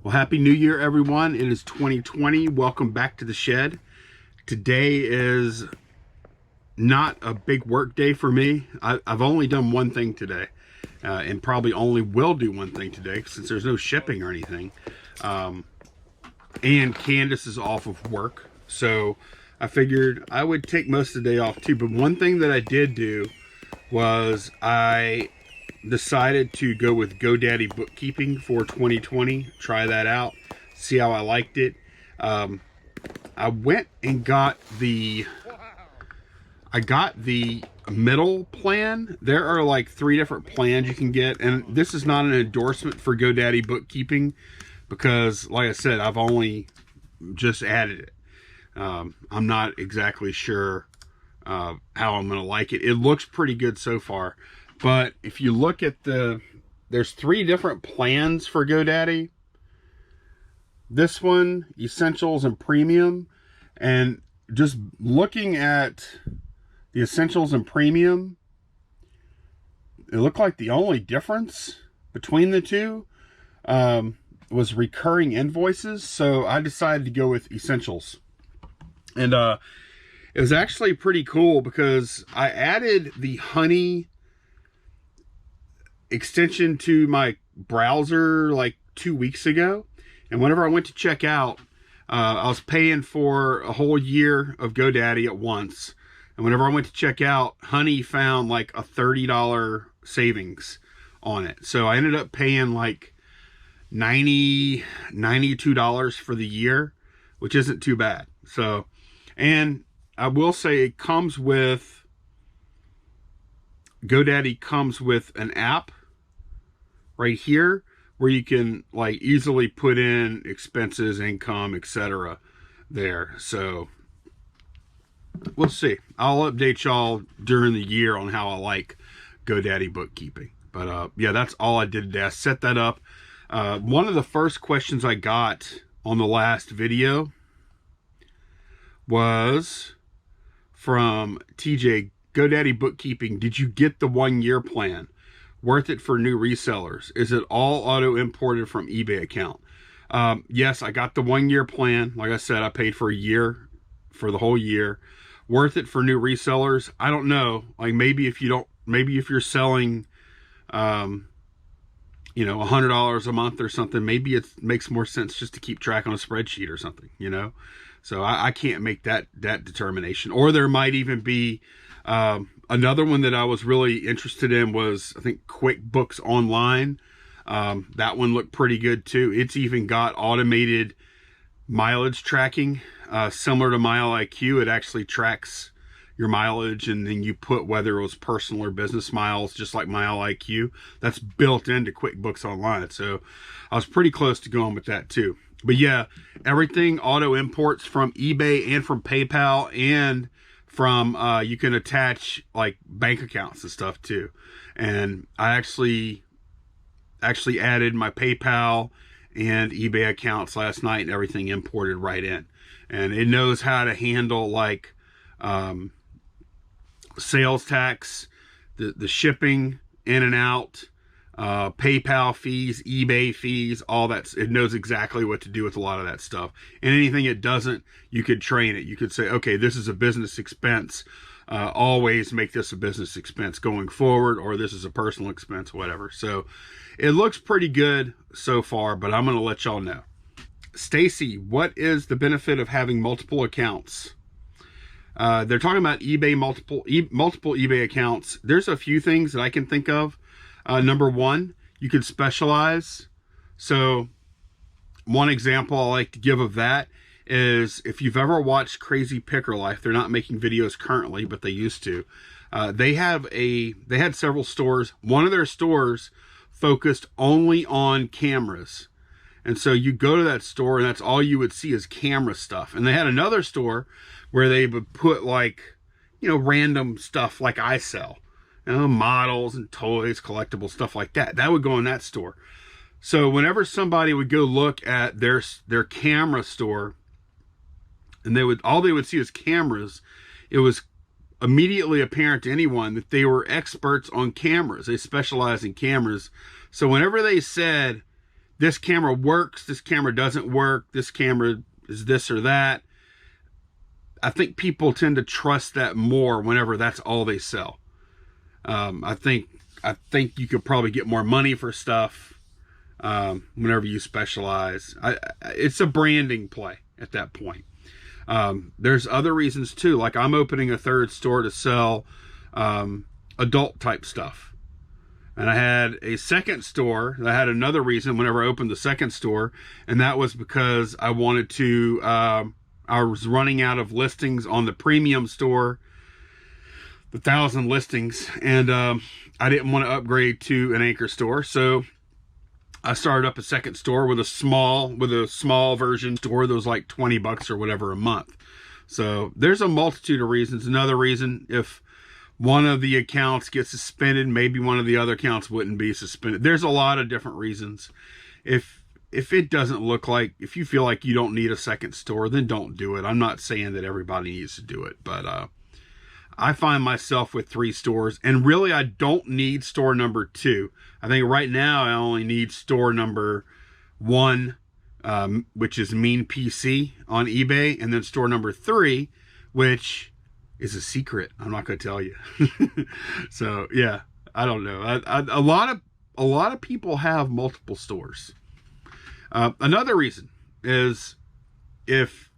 Well, Happy New Year, everyone. It is 2020. Welcome back to the shed. Today is not a big work day for me. I've only done one thing today, and probably only will do one thing today since there's no shipping or anything. And Candace is off of work, so I figured I would take most of the day off too. But one thing that I did do was I decided to go with GoDaddy Bookkeeping for 2020. Try that out, see how I liked it. I went and got the middle plan. There are like 3 different plans you can get, and this is not an endorsement for GoDaddy Bookkeeping because, like I said, I've only just added it. I'm not exactly sure how I'm gonna like it. It looks pretty good so far. But if you look at there's 3 different plans for GoDaddy. This one, Essentials and Premium. And just looking at the Essentials and Premium, it looked like the only difference between the two was recurring invoices. So I decided to go with Essentials. And it was actually pretty cool because I added the Honey extension to my browser like 2 weeks ago, and whenever I went to check out, I was paying for a whole year of GoDaddy at once, and whenever I went to check out, Honey found like a $30 savings on it. So I ended up paying like $92 for the year, which isn't too bad. So, and I will say it comes with, GoDaddy comes with an app right here where you can like easily put in expenses, income, etc. there. So we'll see. I'll update y'all during the year on how I like GoDaddy Bookkeeping. But yeah, that's all I did today. I set that up. One of the first questions I got on the last video was from TJ. GoDaddy Bookkeeping, did you get the 1-year plan? Worth it for new resellers? Is it all auto imported from eBay account? Yes, I got the 1-year plan. Like I said, I paid for a year, for the whole year. Worth it for new resellers? I don't know. Like maybe if you're selling, $100 a month or something, maybe it makes more sense just to keep track on a spreadsheet or something, So I can't make that determination. Or there might even be another one that I was really interested in was, I think, QuickBooks Online. That one looked pretty good too. It's even got automated mileage tracking, similar to MileIQ. It actually tracks your mileage, and then you put whether it was personal or business miles, just like MileIQ. That's built into QuickBooks Online. So I was pretty close to going with that too. But yeah, everything auto imports from eBay and from PayPal, and from you can attach like bank accounts and stuff too. And I actually added my PayPal and eBay accounts last night, and everything imported right in. And it knows how to handle like sales tax, the shipping in and out, PayPal fees, eBay fees, all that. It knows exactly what to do with a lot of that stuff. And anything it doesn't, you could train it. You could say, okay, this is a business expense. Always make this a business expense going forward, or this is a personal expense, whatever. So it looks pretty good so far, but I'm going to let y'all know. Stacy, what is the benefit of having multiple accounts? They're talking about eBay, multiple eBay accounts. There's a few things that I can think of. Number one, you could specialize. So one example I like to give of that is if you've ever watched Crazy Picker Life, they're not making videos currently, but they used to. They had several stores. One of their stores focused only on cameras. And so you go to that store and that's all you would see is camera stuff. And they had another store where they would put like, random stuff like I sell. Models and toys, collectibles, stuff like that. That would go in that store. So whenever somebody would go look at their camera store, and all they would see is cameras, it was immediately apparent to anyone that they were experts on cameras. They specialize in cameras. So whenever they said this camera works, this camera doesn't work, this camera is this or that. I think people tend to trust that more whenever that's all they sell. I think you could probably get more money for stuff whenever you specialize. It's a branding play at that point. There's other reasons too. Like I'm opening a third store to sell adult type stuff. And I had a second store. I had another reason whenever I opened the second store, and that was because I wanted to, I was running out of listings on the premium store, the 1,000 listings, and I didn't want to upgrade to an anchor store. So I started up a second store with a small version store that was like $20 or whatever a month. So there's a multitude of reasons. Another reason, if one of the accounts gets suspended, maybe one of the other accounts wouldn't be suspended. There's a lot of different reasons. If it doesn't look like, if you feel like you don't need a second store, then don't do it. I'm not saying that everybody needs to do it, but I find myself with 3 stores, and really I don't need store number 2. I think right now I only need store number 1, which is Mean PC on eBay, and then store number 3, which is a secret. I'm not going to tell you. So yeah, I don't know. A lot of people have multiple stores. Another reason is if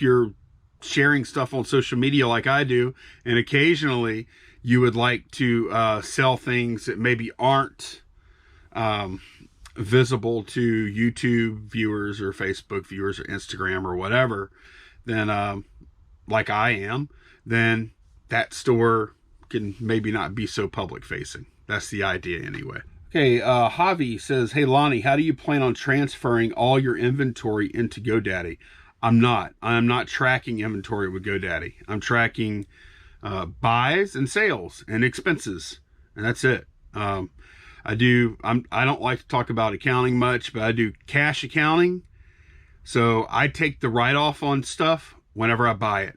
you're sharing stuff on social media like I do, and occasionally you would like to sell things that maybe aren't visible to YouTube viewers or Facebook viewers or Instagram or whatever, then like I am, then that store can maybe not be so public facing. That's the idea anyway. Okay, Javi says, hey Lonnie, how do you plan on transferring all your inventory into GoDaddy? I'm not tracking inventory with GoDaddy. I'm tracking buys and sales and expenses, and that's it. I don't like to talk about accounting much, but I do cash accounting. So I take the write-off on stuff whenever I buy it.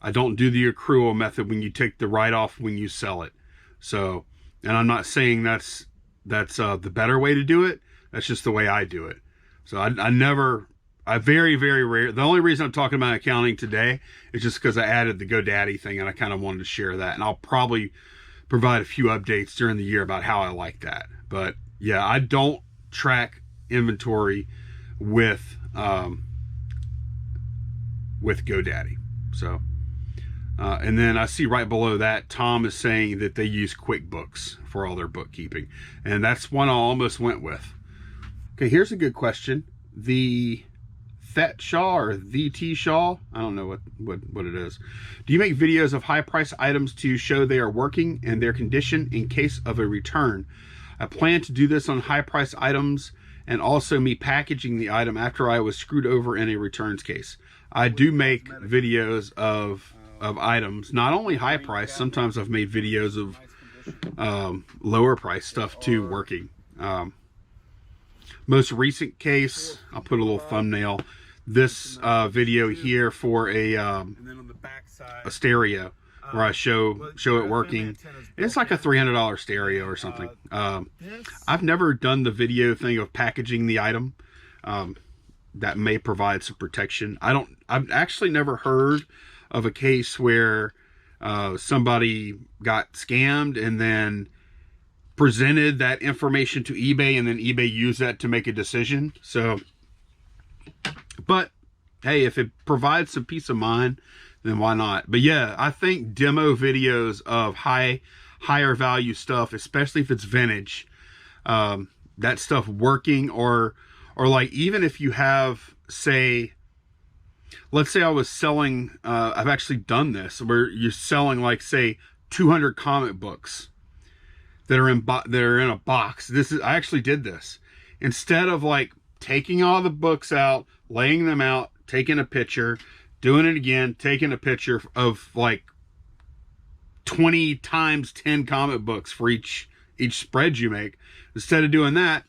I don't do the accrual method when you take the write-off when you sell it. So, and I'm not saying that's the better way to do it. That's just the way I do it. So I very, very rare. The only reason I'm talking about accounting today is just because I added the GoDaddy thing, and I kind of wanted to share that. And I'll probably provide a few updates during the year about how I like that. But yeah, I don't track inventory with GoDaddy. So, and then I see right below that, Tom is saying that they use QuickBooks for all their bookkeeping. And that's one I almost went with. Okay, here's a good question. The Thet Shaw or the T Shaw, I don't know what it is. Do you make videos of high price items to show they are working and their condition in case of a return? I plan to do this on high price items, and also me packaging the item after I was screwed over in a returns case. I do make videos of items, not only high price. Sometimes I've made videos of lower price stuff too, working. Most recent case, I'll put a little thumbnail. This video here for a stereo, where I show it working. It's like a $300 stereo or something. I've never done the video thing of packaging the item. That may provide some protection. I've actually never heard of a case where somebody got scammed and then presented that information to eBay, and then eBay used that to make a decision. So, but hey, if it provides some peace of mind, then why not? But yeah, I think demo videos of higher value stuff, especially if it's vintage, that stuff working, or like even if you have, say, let's say I was selling, I've actually done this, where you're selling like, say, 200 comic books that are in a box. I actually did this. Instead of like taking all the books out, laying them out, taking a picture, doing it again, taking a picture of like 20 times 10 comic books for each spread you make. Instead of doing that,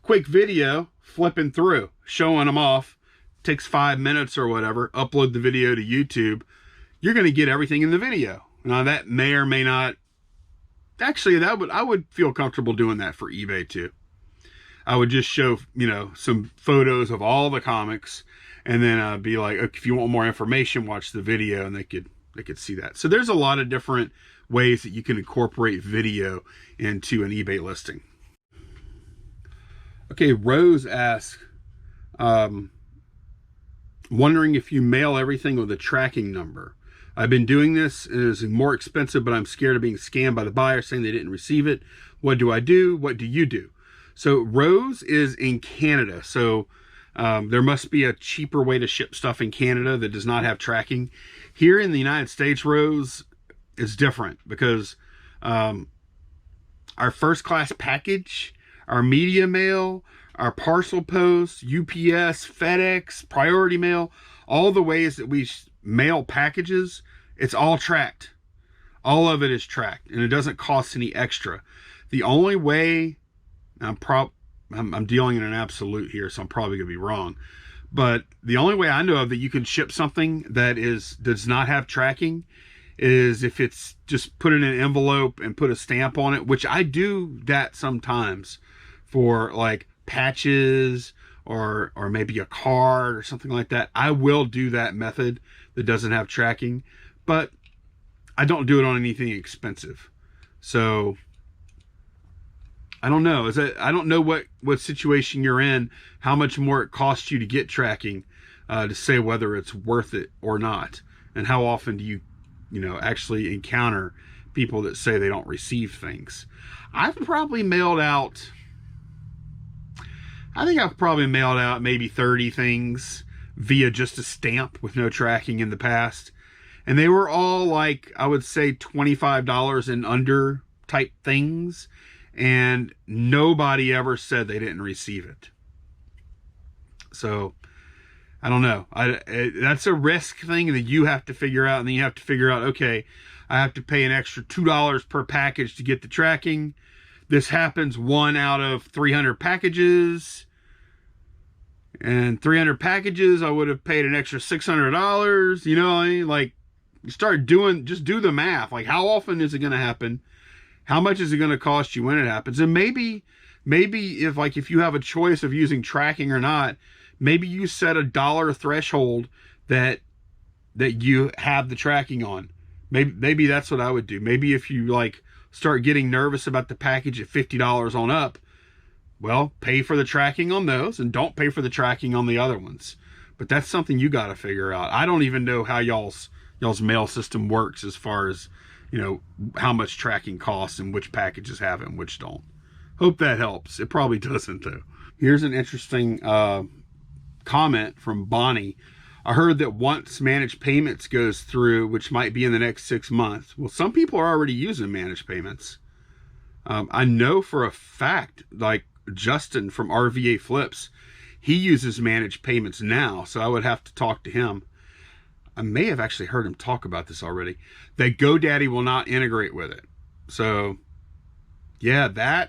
quick video, flipping through, showing them off, takes 5 minutes or whatever, upload the video to YouTube. You're going to get everything in the video. Now that may or may not, actually I would feel comfortable doing that for eBay too. I would just show, some photos of all the comics, and then be like, if you want more information, watch the video, and they could see that. So there's a lot of different ways that you can incorporate video into an eBay listing. Okay, Rose asks, wondering if you mail everything with a tracking number. I've been doing this, and it's more expensive, but I'm scared of being scammed by the buyer saying they didn't receive it. What do I do? What do you do? So Rose is in Canada, so there must be a cheaper way to ship stuff in Canada that does not have tracking. Here in the United States, Rose, is different because our first class package, our media mail, our parcel post, UPS, FedEx, priority mail, all the ways that we mail packages, it's all tracked. All of it is tracked, and it doesn't cost any extra. The only way, I'm dealing in an absolute here, so I'm probably gonna be wrong, but the only way I know of that you can ship something that does not have tracking is if it's just put in an envelope and put a stamp on it, which I do that sometimes for like patches or maybe a card or something like that. I will do that method that doesn't have tracking, but I don't do it on anything expensive. So I don't know. I don't know what situation you're in, how much more it costs you to get tracking, to say whether it's worth it or not, and how often do you actually encounter people that say they don't receive things. I think I've probably mailed out maybe 30 things via just a stamp with no tracking in the past. And they were all like, I would say $25 and under type things. And nobody ever said they didn't receive it. So I don't know. That's a risk thing that you have to figure out. And then you have to figure out, okay, I have to pay an extra $2 per package to get the tracking. This happens 1 out of 300 packages. And 300 packages, I would have paid an extra $600. You know what I mean? Like, you start just do the math. Like, how often is it going to happen? How much is it going to cost you when it happens? And maybe if you have a choice of using tracking or not, maybe you set a $1 threshold that you have the tracking on. Maybe that's what I would do. Maybe if you like start getting nervous about the package at $50 on up, well, pay for the tracking on those and don't pay for the tracking on the other ones. But that's something you got to figure out. I don't even know how y'all's mail system works as far as, how much tracking costs and which packages have it and which don't. Hope that helps. It probably doesn't though. Here's an interesting comment from Bonnie. I heard that once managed payments goes through, which might be in the next 6 months. Well, some people are already using managed payments. I know for a fact, like Justin from RVA Flips, he uses managed payments now. So I would have to talk to him. I may have actually heard him talk about this already, that GoDaddy will not integrate with it. So yeah,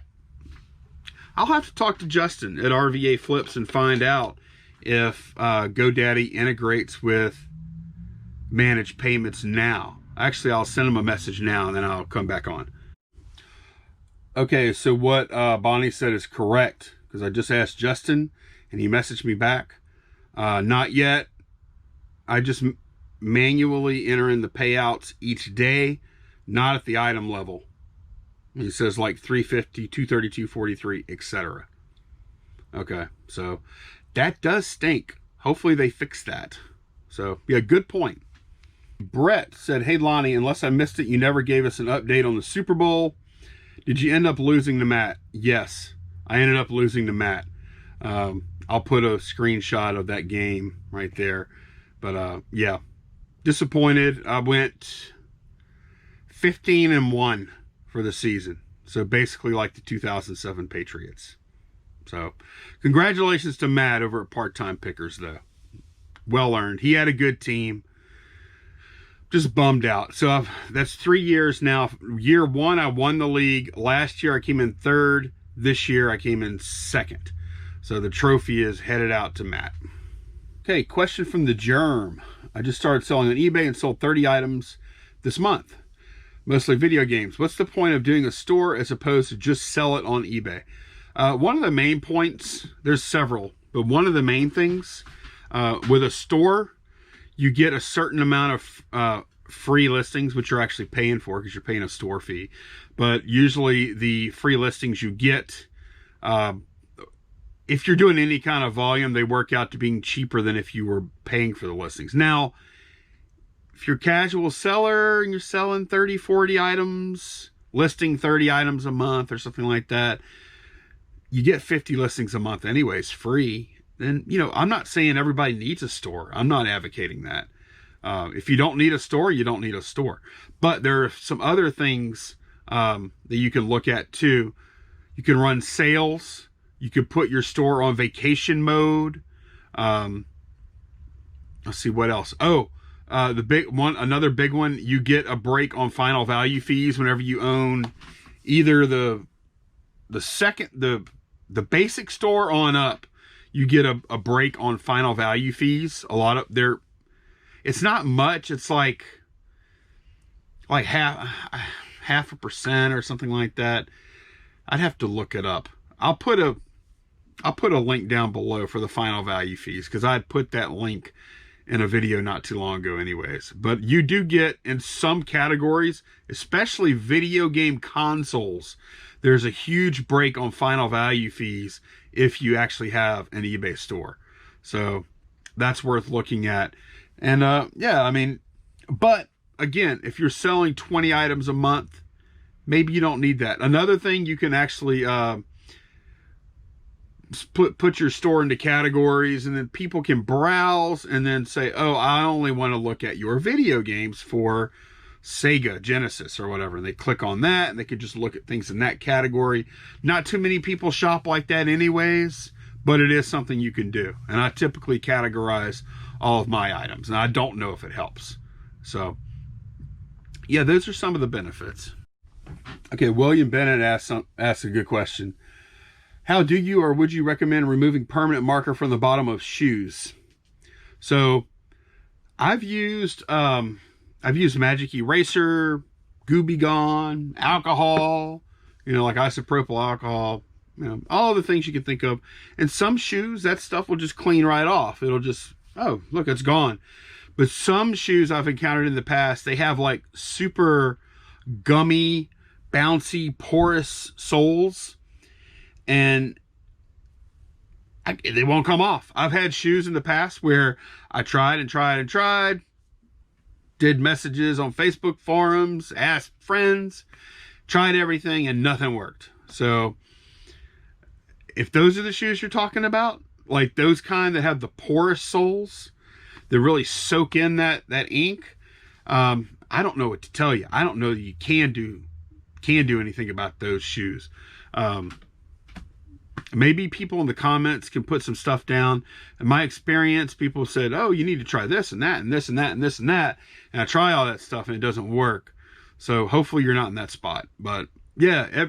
I'll have to talk to Justin at RVA Flips and find out if GoDaddy integrates with managed payments now. Actually, I'll send him a message now and then I'll come back on. Okay, so what Bonnie said is correct, because I just asked Justin and he messaged me back. Not yet. I just manually enter in the payouts each day, not at the item level. He says like 350, 232, 43, etc. Okay, so that does stink. Hopefully they fix that. So yeah, good point. Brett said, hey Lonnie, unless I missed it, you never gave us an update on the Super Bowl. Did you end up losing to Matt? Yes, I ended up losing to Matt. I'll put a screenshot of that game right there. But yeah, disappointed. I went 15-1 for the season. So basically like the 2007 Patriots. So congratulations to Matt over at Part-Time Pickers though. Well earned. He had a good team. Just bummed out. So that's 3 years now. Year 1, I won the league. Last year I came in 3rd. This year I came in 2nd. So the trophy is headed out to Matt. Okay, question from the Germ. I just started selling on eBay and sold 30 items this month. Mostly video games. What's the point of doing a store as opposed to just sell it on eBay? One of the main points, there's several, but one of the main things with a store, you get a certain amount of free listings, which you're actually paying for because you're paying a store fee. But usually the free listings you get, if you're doing any kind of volume, they work out to being cheaper than if you were paying for the listings. Now, if you're a casual seller and you're selling 30, 40 items, listing 30 items a month or something like that, you get 50 listings a month anyways, free. Then, you know, I'm not saying everybody needs a store. I'm not advocating that. If you don't need a store, you don't need a store. But there are some other things that you can look at too. You can run sales. You could put your store on vacation mode. Let's see what else. Oh, the big one, another big one, you get a break on final value fees whenever you own either the basic store on up. You get a break on final value fees. A lot of it's not much. It's like half a percent or something like that. I'd have to look it up. I'll put a link down below for the final value fees, because I'd put that link in a video not too long ago anyways. But you do get, in some categories, especially video game consoles, there's a huge break on final value fees if you actually have an eBay store. So that's worth looking at. And yeah, I mean, but again, if you're selling 20 items a month, maybe you don't need that. Another thing, you can actually put your store into categories, and then people can browse and then say, oh, I only want to look at your video games for Sega Genesis or whatever. And they click on that and they can just look at things in that category. Not too many people shop like that anyways, but it is something you can do. And I typically categorize all of my items, and I don't know if it helps. So yeah, those are some of the benefits. Okay, William Bennett asked a good question. How do you or would you recommend removing permanent marker from the bottom of shoes? So I've used Magic Eraser, Gooby Gone, alcohol, you know, like isopropyl alcohol, you know, all the things you can think of. And some shoes, that stuff will just clean right off. It'll just, oh, look, it's gone. But some shoes I've encountered in the past, they have like super gummy, bouncy, porous soles, and they won't come off. I've had shoes in the past where I tried, did messages on Facebook forums, asked friends, tried everything, and nothing worked. So if those are the shoes you're talking about, like those kind that have the porous soles that really soak in that ink, I don't know what to tell you. I don't know that you can do anything about those shoes. Maybe people in the comments can put some stuff down. In my experience, people said, oh, you need to try this and that and this and that and this and that. And I try all that stuff and it doesn't work. So hopefully you're not in that spot. But yeah,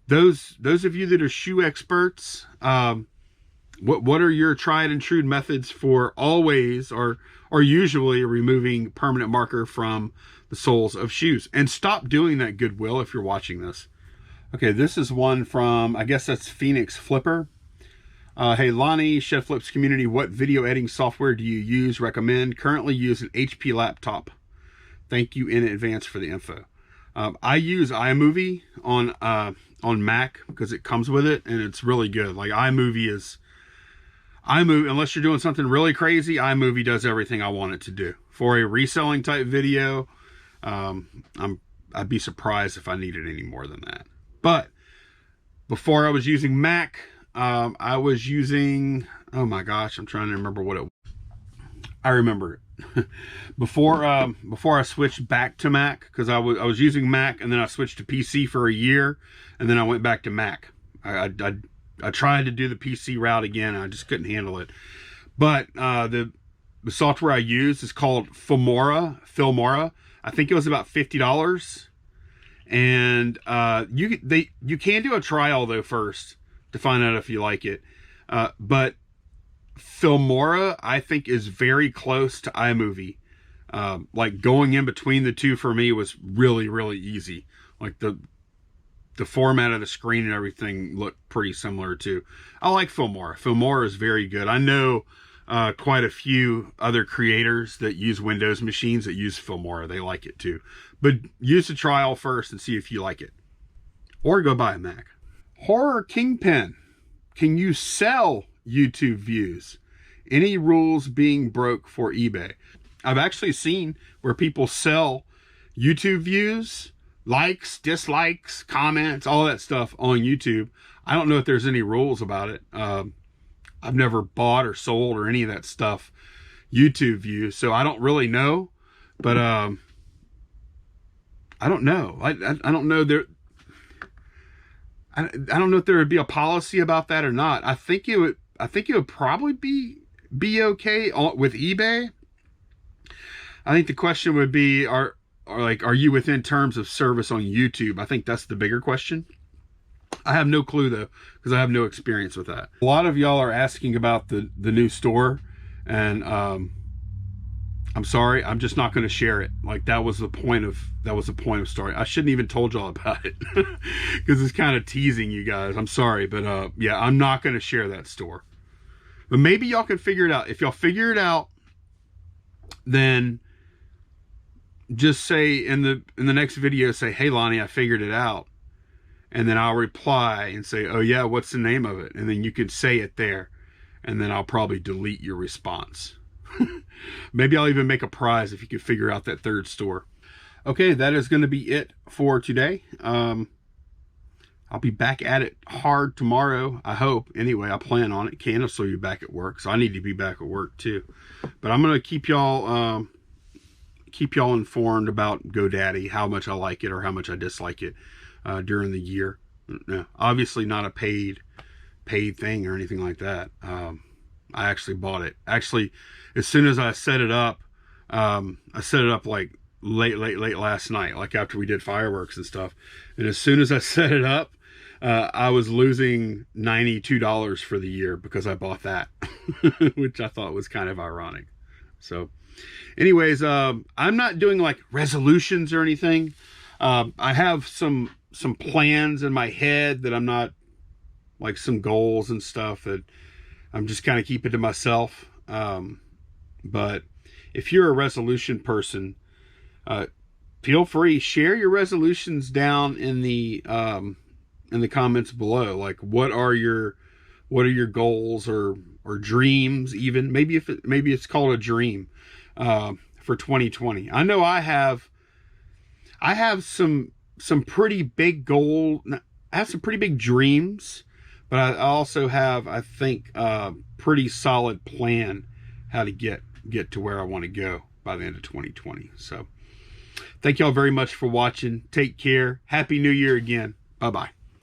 those of you that are shoe experts, what are your tried and true methods for always or usually removing permanent marker from the soles of shoes? And stop doing that, Goodwill, if you're watching this. Okay, this is one from, I guess that's Phoenix Flipper. Hey, Lonnie, Shed Flips community, what video editing software do you use? Recommend. Currently use an HP laptop. Thank you in advance for the info. I use iMovie on Mac because it comes with it, and it's really good. Like iMovie, unless you're doing something really crazy, iMovie does everything I want it to do. For a reselling type video, I'd be surprised if I needed any more than that. But before I was using Mac, I was using, oh my gosh, I'm trying to remember what it was. I remember it. before I switched back to Mac, because I was using Mac and then I switched to PC for a year, and then I went back to Mac. I tried to do the PC route again, and I just couldn't handle it. But the software I use is called Filmora. I think it was about $50. And you can do a trial though first to find out if you like it. But Filmora, I think, is very close to iMovie. Like going in between the two for me was really, really easy. Like the format of the screen and everything look pretty similar too. I like Filmora. Filmora is very good. I know quite a few other creators that use Windows machines that use Filmora. They like it too. But use the trial first and see if you like it. Or go buy a Mac. Horror Kingpin. Can you sell YouTube views? Any rules being broke for eBay? I've actually seen where people sell YouTube views, likes, dislikes, comments, all that stuff on YouTube. I don't know if there's any rules about it. I've never bought or sold or any of that stuff YouTube views, so I don't really know. But I don't know. I don't know there. I don't know if there would be a policy about that or not. I think it would probably be okay with eBay. I think the question would be, are you within terms of service on YouTube? I think that's the bigger question. I have no clue though, because I have no experience with that. A lot of y'all are asking about the new store, and I'm sorry, I'm just not going to share it. Like that was the point of story. I shouldn't even told y'all about it because it's kind of teasing you guys. I'm sorry, but yeah, I'm not going to share that store. But maybe y'all can figure it out. If y'all figure it out, then just say in the next video, say, "Hey Lonnie, I figured it out." And then I'll reply and say, "Oh yeah, what's the name of it?" And then you can say it there. And then I'll probably delete your response. Maybe I'll even make a prize if you can figure out that third store. Okay, that is going to be it for today. I'll be back at it hard tomorrow, I hope. Anyway, I plan on it. Candace will be back at work, so I need to be back at work too. But I'm going to keep y'all informed about GoDaddy, how much I like it or how much I dislike it during the year. No, obviously not a paid thing or anything like that. I actually bought it. Actually, as soon as I set it up, like late last night, like after we did fireworks and stuff. And as soon as I set it up, I was losing $92 for the year because I bought that, which I thought was kind of ironic. So anyways, I'm not doing like resolutions or anything. I have some plans in my head that I'm not, like some goals and stuff that I'm just kind of keeping to myself. But if you're a resolution person, feel free, share your resolutions down in the comments below. Like, what are your goals or dreams? Even maybe it's called a dream for 2020. I know I have some pretty big goals. I have some pretty big dreams, but I also have, I think, a pretty solid plan how to get to where I want to go by the end of 2020. So thank y'all very much for watching. Take care. Happy New Year again. Bye-bye.